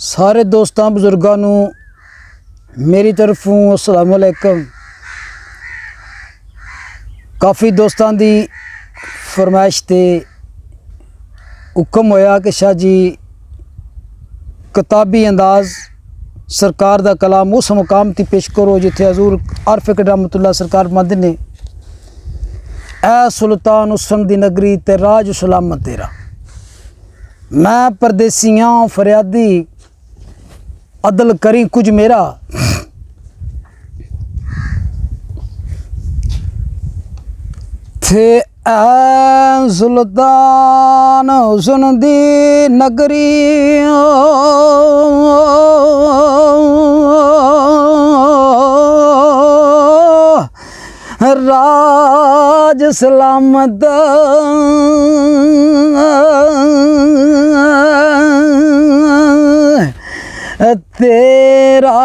सारे दोस्तों बजुर्गों नू मेरी तरफों अस्सलाम वालेकुम। काफ़ी दोस्तों की फरमाइश ते हुक्म होया कि शाह जी किताबी अंदाज सरकार दा कलाम उस मुकाम ती पेश करो जिथे हजूर आरफ रहमतुल्लाह सरकार मद ने ऐ सुल्तान हुसन दी नगरी ते राज सलामत तेरा। मैं परदेसियां फरियादी अदल करी कुछ मेरा। थे ऐ सुल्तान हुसन दी नगरी राज सलामत तेरा।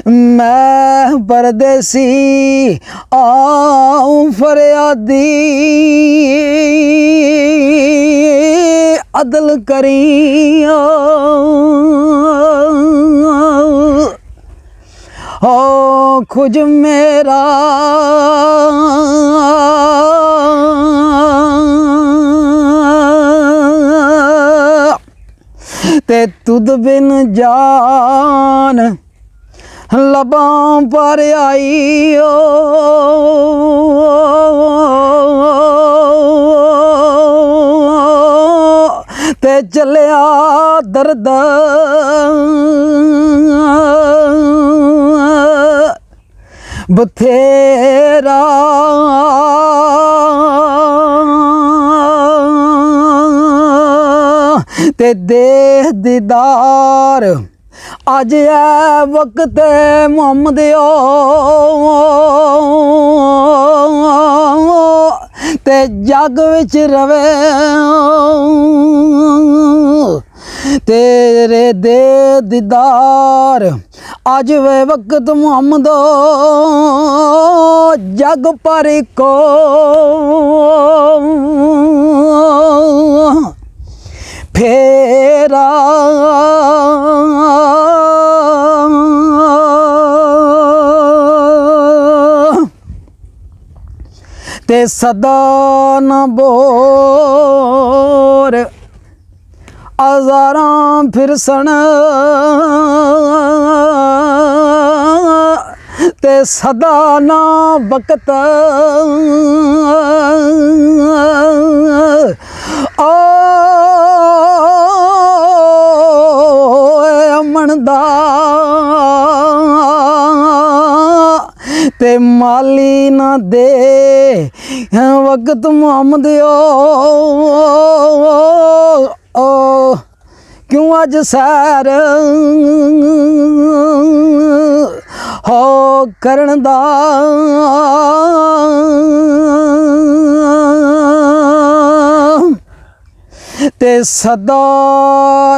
मैं परदेसी आऊं फरियादी अदल करी हो खुज मेरा। ते तुद बिन जान लबां पर आई ते चलिया दर्द बथेरा। ते दे दीदार अज है वक्त मोहम्मद ते जग विच रवे तेरे दे दीदार अज वे वक्त मोहम्मद जग पर को फेरा। ते सदा न बोर हज़ारां फिरसन ते सदा ना वक्त अमन दा ते माली ना दे वक्त मोहम्मद क्यों अज सैर हो करन दा। ते सदा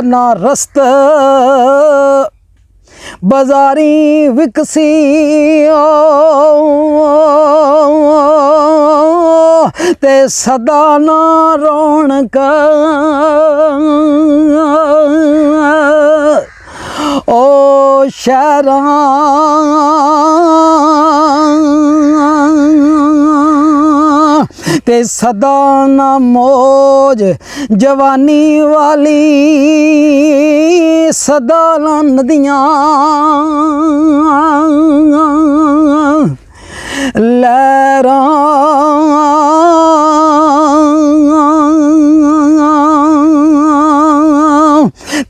ना रस्त बाजारी विकसी ते सदा ना रौनक ओ शहरां ते सदा ना मौज जवानी वाली सदा ना नदियां लहरां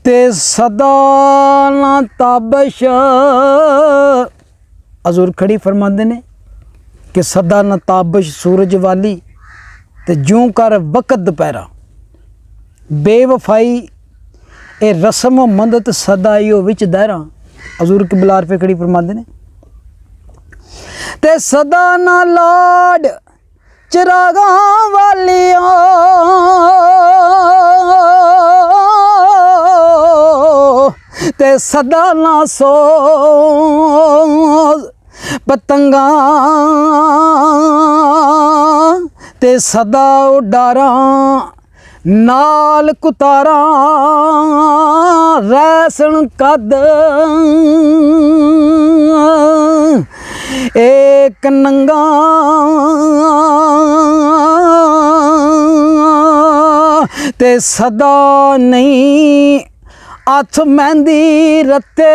ते सदा ना ताबश। हजूर खड़ी फरमाते ने कि सदा ना ताबश सूरज वाली ते जूं कर वक़्त दोपहरा। बेवफाई ए रस्म मंदत सदा इहो विच दायरा। हजूर की बिलार पे खड़ी फरमाते ने ते सदा ना लाड चिरागां वालियां ते सदा ना सोज ਪਤੰਗਾਂ ਤੇ ਸਦਾ ਉਡਾਰਾਂ ਨਾਲ ਕੁਤਾਰਾਂ ਰੈਸਣ ਕੱਦ ਏਕ ਨੰਗਾ ਤੇ ਸਦਾ ਨਹੀਂ ਹੱਥ ਮਹਿੰਦੀ ਰੱਤੇ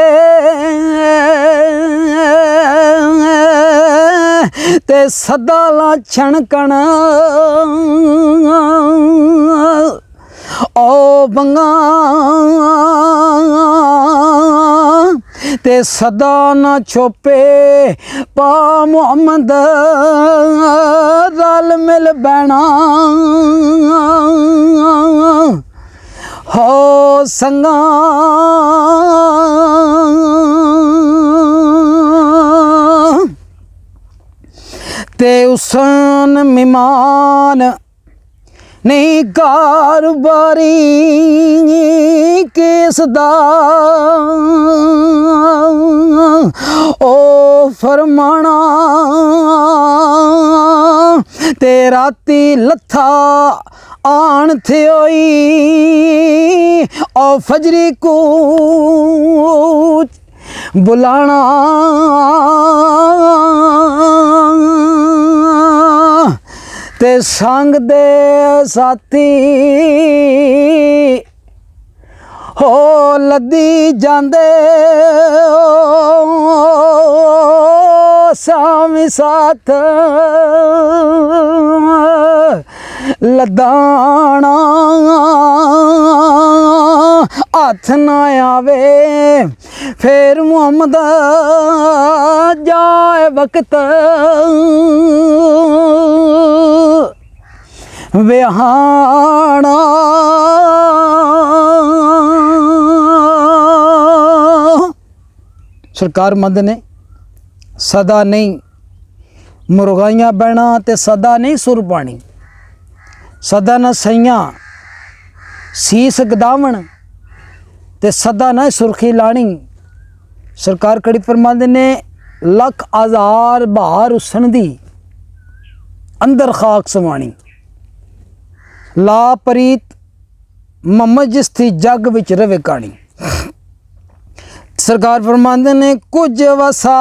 ਤੇ ਸਦਾ ਲਾ ਛਣਕਣ ਓ ਬੰਗਾ ਤੇ ਸਦਾ ਨਾ ਛੋਪੇ ਪਾ ਮੁਹੰਮਦ ਰਲ ਮਿਲ ਬਹਿਣਾ ਹੋ ਸੰਗਾ ਤੇ ਉਸਨ ਮਿਮਾਨ ਨਹੀਂ ਕਾਰਬਾਰੀ ਕਿਸ ਦਾ ਓ ਫਰਮਾਣਾ ਤੇ ਰਾਤੀ ਲੱਥਾ ਆਣ ਥਿਓਈ ਓ ਫਜਰੀ ਕੋ ਬੁਲਾਣਾ ਤੇ ਸੰਗ ਦੇ ਸਾਥੀ ਹੋ ਲੱਦੀ ਜਾਂਦੇ ਸਾਮੀ ਸਾਥ ਲਦਾਣਾ ਹੱਥ ਨਾ ਆਵੇ ਫੇਰ ਮੁਹੰਮਦ ਜਾਏ ਵਕਤ ਵਿਹਾਣਾ ਸਰਕਾਰ ਮੰਦ ਨੇ ਸਦਾ ਨਹੀਂ ਮੁਰਗਾਈਆਂ ਬਹਿਣਾ ਤੇ ਸਦਾ ਨਹੀਂ ਸੁਰ ਪਾਣੀ ਸਦਾ ਨਾ ਸਈਆਂ ਸੀਸ ਗਦਾਵਣ ਤੇ ਸਦਾ ਨਾ ਸੁਰਖੀ ਲਾਣੀ ਸਰਕਾਰ ਕੜੀ ਫਰਮਾਉਂਦੇ ਨੇ ਲੱਖ ਹਜ਼ਾਰ ਬਹਾਰ ਉਸਣ ਦੀ ਅੰਦਰ ਖਾਕ ਸਵਾਣੀ ਲਾ ਪ੍ਰੀਤ ਮੁਹੰਮਦ ਜਿਸ ਥੀ ਜੱਗ ਵਿੱਚ ਰਵੇ ਕਾਣੀ ਸਰਕਾਰ ਫਰਮਾਉਂਦੇ ਨੇ ਕੁਝ ਵਸਾ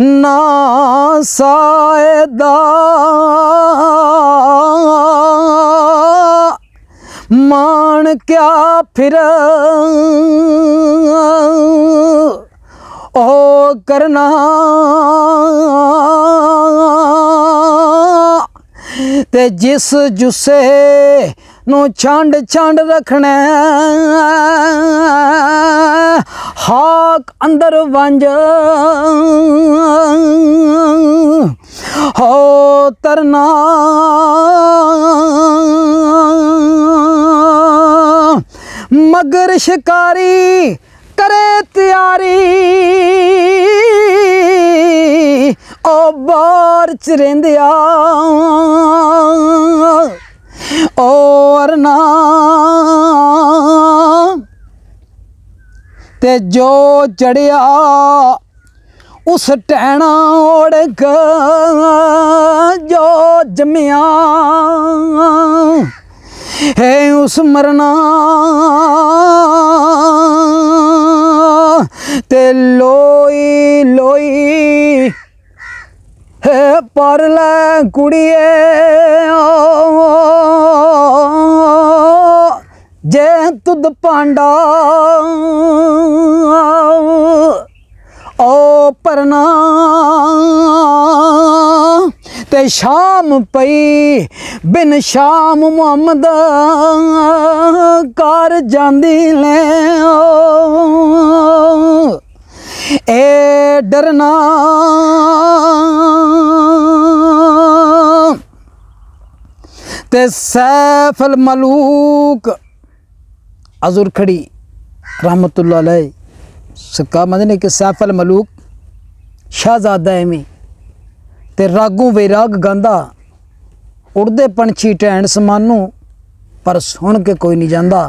ਨਾ ਸਾਇਦਾ ਮਾਣ ਕਿਆ ਫਿਰ ਉਹ ਕਰਨਾ ਤੇ ਜਿਸ ਜੁਸੇ ਨੂੰ ਛੰਡ ਛੰਡ ਰੱਖਣਾ ਹਾਕ ਅੰਦਰ ਵੰਜ ਹੋ ਤਰਨਾ ਮਗਰ ਸ਼ਿਕਾਰੀ करे ਤਿਆਰੀ ਓ ਬਾਰ ਚ ਰਹਿੰਦਿਆ ਓ ਅਰਨਾ ਤੇ ਜੋ ਚੜਿਆ ਉਸ ਟਹਿਣਾ ਓੜਕ ਜੋ ਜੰਮਿਆ ਹੈ ਉਸ ਮਰਨਾ ਤੇ ਲੋਈ ਲੋਈ ਹੈ ਪਰ ਲੈ ਕੁੜੀਏ ਜੇ ਤੁਧ ਪਾਂਡਾ ਓ ਪਰਨਾ ਤੇ ਸ਼ਾਮ ਪਈ ਬਿਨ ਸ਼ਾਮ ਮੁਹੰਮਦ ਕਰ ਜਾਂਦੀ ਲੈ ਏ ਡਰਨਾ ਤੇ ਸੈਫ ਅਲ ਮਲੂਕ अजूर खड़ी रहमतुल्लाह अलैह सरकार मदने के सैफ अल मलूक शाहजादा एवें ते रागों वैराग गांदा उड़दे पंछी टैण समानू पर सुन के कोई नहीं जांदा।